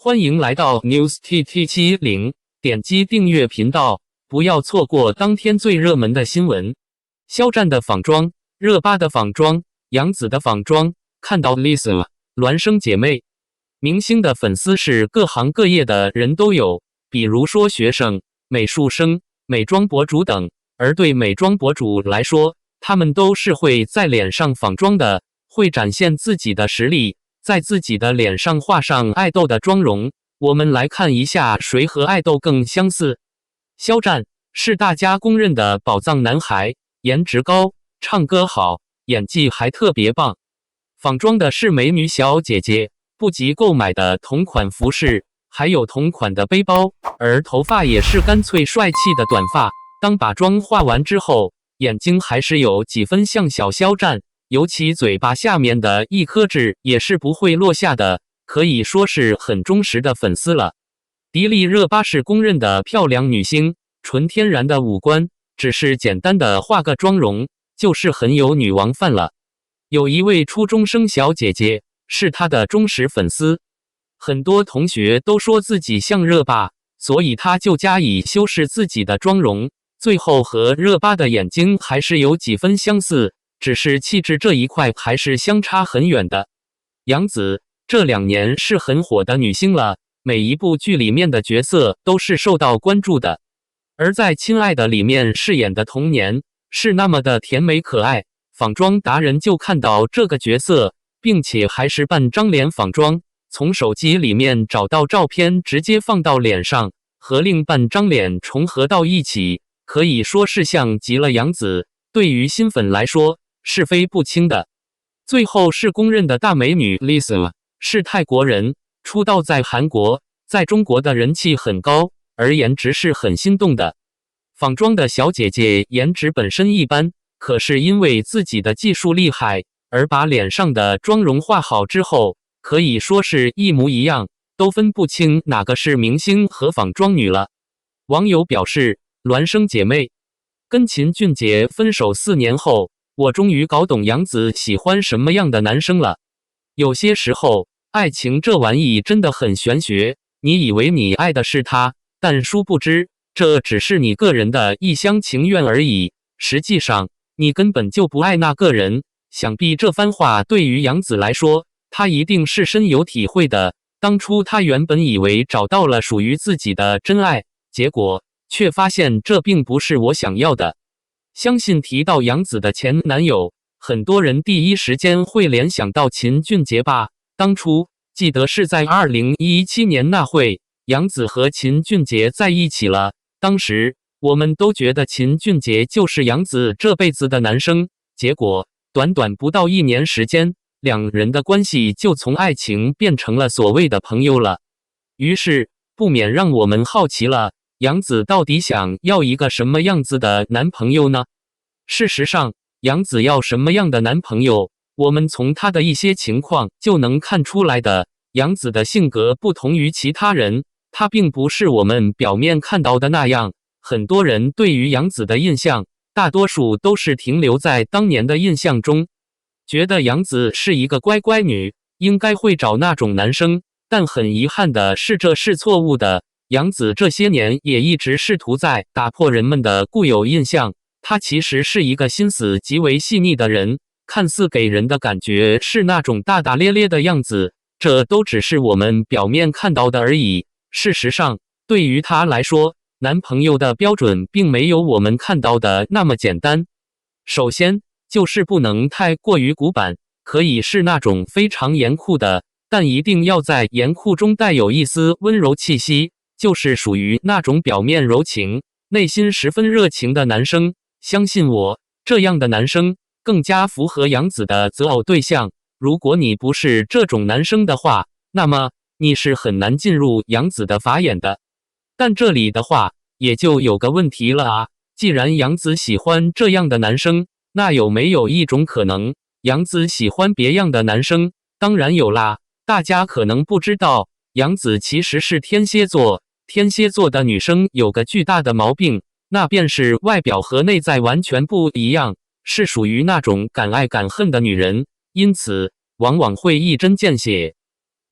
欢迎来到 News TT70，点击订阅频道，不要错过当天最热门的新闻。肖战的仿妆，热巴的仿妆，杨紫的仿妆，看到 Lisa、孪生姐妹。明星的粉丝是各行各业的人都有，比如说学生、美术生、美妆博主等。而对美妆博主来说，他们都是会在脸上仿妆的，会展现自己的实力，在自己的脸上画上爱豆的妆容。我们来看一下谁和爱豆更相似。肖战是大家公认的宝藏男孩，颜值高，唱歌好，演技还特别棒。仿妆的是美女小姐姐，不及购买的同款服饰，还有同款的背包，而头发也是干脆帅气的短发。当把妆化完之后，眼睛还是有几分像小肖战，尤其嘴巴下面的一颗痣也是不会落下的，可以说是很忠实的粉丝了。迪丽热巴是公认的漂亮女星，纯天然的五官，只是简单的化个妆容，就是很有女王范了。有一位初中生小姐姐是她的忠实粉丝，很多同学都说自己像热巴，所以她就加以修饰自己的妆容，最后和热巴的眼睛还是有几分相似，只是气质这一块还是相差很远的。杨紫这2年是很火的女星了，每一部剧里面的角色都是受到关注的。而在《亲爱的》里面饰演的童年是那么的甜美可爱，仿妆达人就看到这个角色，并且还是半张脸仿妆，从手机里面找到照片直接放到脸上，和另半张脸重合到一起，可以说是像极了杨紫，对于新粉来说是非不清的。最后是公认的大美女 Lisa， 是泰国人，出道在韩国，在中国的人气很高，而颜值是很心动的。仿妆的小姐姐颜值本身一般，可是因为自己的技术厉害，而把脸上的妆容画好之后，可以说是一模一样，都分不清哪个是明星和仿妆女了。网友表示，孪生姐妹。跟秦俊杰分手4年后，我终于搞懂杨紫喜欢什么样的男生了。有些时候，爱情这玩意真的很玄学，你以为你爱的是他，但殊不知，这只是你个人的一厢情愿而已。实际上，你根本就不爱那个人。想必这番话对于杨紫来说，她一定是深有体会的。当初她原本以为找到了属于自己的真爱，结果却发现这并不是我想要的。相信提到杨紫的前男友，很多人第一时间会联想到秦俊杰吧。当初记得是在2017年那会，杨紫和秦俊杰在一起了。当时我们都觉得秦俊杰就是杨紫这辈子的男生，结果短短不到1年时间，2人的关系就从爱情变成了所谓的朋友了。于是不免让我们好奇了，杨紫到底想要一个什么样子的男朋友呢？事实上，杨紫要什么样的男朋友，我们从她的一些情况就能看出来的。杨紫的性格不同于其他人，她并不是我们表面看到的那样。很多人对于杨紫的印象，大多数都是停留在当年的印象中，觉得杨紫是一个乖乖女，应该会找那种男生。但很遗憾的是，这是错误的。杨紫这些年也一直试图在打破人们的固有印象，她其实是一个心思极为细腻的人，看似给人的感觉是那种大大咧咧的样子，这都只是我们表面看到的而已。事实上，对于她来说，男朋友的标准并没有我们看到的那么简单。首先，就是不能太过于古板，可以是那种非常严酷的，但一定要在严酷中带有一丝温柔气息，就是属于那种表面柔情，内心十分热情的男生。相信我，这样的男生更加符合杨紫的择偶对象。如果你不是这种男生的话，那么你是很难进入杨紫的法眼的。但这里的话，也就有个问题了啊，既然杨紫喜欢这样的男生，那有没有一种可能，杨紫喜欢别样的男生？当然有啦。大家可能不知道，杨紫其实是天蝎座。天蝎座的女生有个巨大的毛病，那便是外表和内在完全不一样，是属于那种敢爱敢恨的女人，因此往往会一针见血。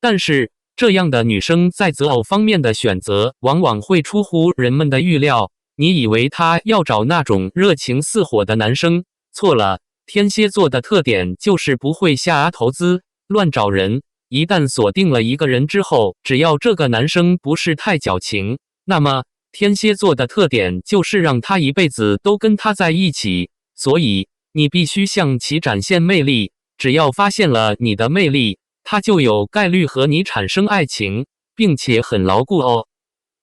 但是这样的女生在择偶方面的选择往往会出乎人们的预料。你以为她要找那种热情似火的男生，错了。天蝎座的特点就是不会瞎投资、乱找人。一旦锁定了一个人之后，只要这个男生不是太矫情，那么天蝎座的特点就是让他一辈子都跟他在一起。所以你必须向其展现魅力，只要发现了你的魅力，他就有概率和你产生爱情，并且很牢固哦。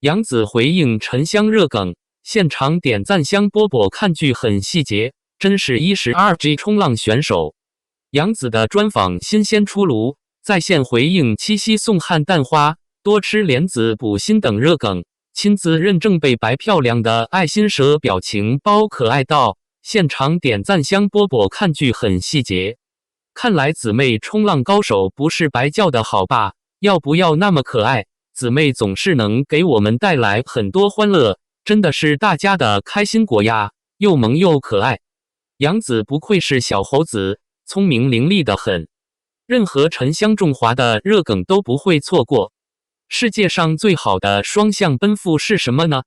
杨紫回应沉香热梗，现场点赞香饽饽看剧很细节，真是12G 冲浪选手。杨紫的专访新鲜出炉，在线回应七夕送汉蛋花、多吃莲子补锌等热梗，亲自认证被白漂亮的爱心蛇表情包可爱到，现场点赞香饽饽看剧很细节。看来姊妹冲浪高手不是白叫的好吧？要不要那么可爱？姊妹总是能给我们带来很多欢乐，真的是大家的开心果呀，又萌又可爱。杨紫不愧是小猴子，聪明伶俐的很，任何沉香重滑的热梗都不会错过。世界上最好的双向奔赴是什么呢？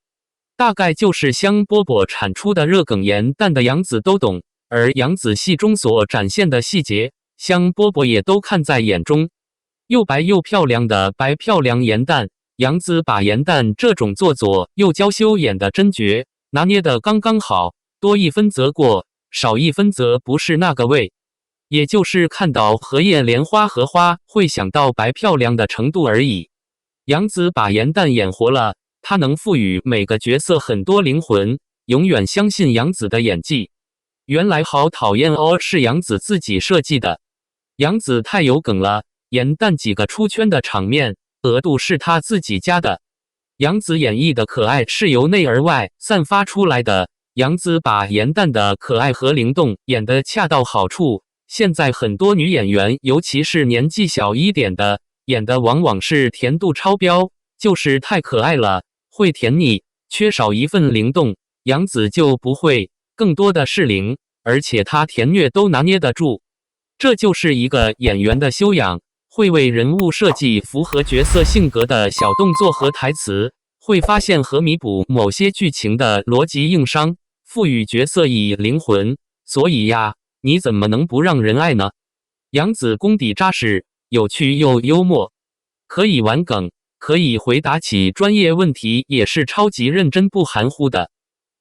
大概就是香饽饽产出的热梗盐蛋的杨紫都懂，而杨紫戏中所展现的细节，香饽饽也都看在眼中。又白又漂亮的白漂亮盐蛋，杨紫把盐蛋这种做作又娇羞演的真绝，拿捏的刚刚好，多一分则过，少一分则不是那个味。也就是看到荷叶莲花荷花会想到白漂亮的程度而已。杨紫把盐蛋演活了，她能赋予每个角色很多灵魂，永远相信杨紫的演技。原来好讨厌哦，是杨紫自己设计的。杨紫太有梗了，盐蛋几个出圈的场面，额度是她自己加的。杨紫演绎的可爱是由内而外散发出来的，杨紫把盐蛋的可爱和灵动演得恰到好处。现在很多女演员，尤其是年纪小一点的，演的往往是甜度超标，就是太可爱了，会甜腻，缺少一份灵动。杨紫就不会，更多的是灵，而且她甜虐都拿捏得住。这就是一个演员的修养，会为人物设计符合角色性格的小动作和台词，会发现和弥补某些剧情的逻辑硬伤，赋予角色以灵魂。所以呀，你怎么能不让人爱呢？杨紫功底扎实，有趣又幽默，可以玩梗，可以回答起专业问题，也是超级认真不含糊的。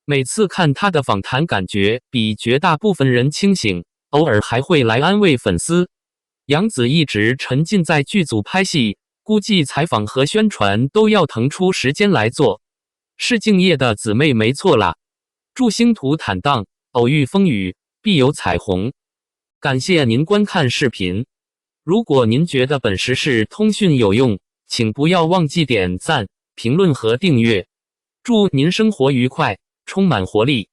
每次看她的访谈，感觉比绝大部分人清醒，偶尔还会来安慰粉丝。杨紫一直沉浸在剧组拍戏，估计采访和宣传都要腾出时间来做，是敬业的姊妹没错啦。祝星途坦荡，偶遇风雨必有彩虹。感谢您观看视频，如果您觉得本时事通讯有用，请不要忘记点赞、评论和订阅。祝您生活愉快，充满活力。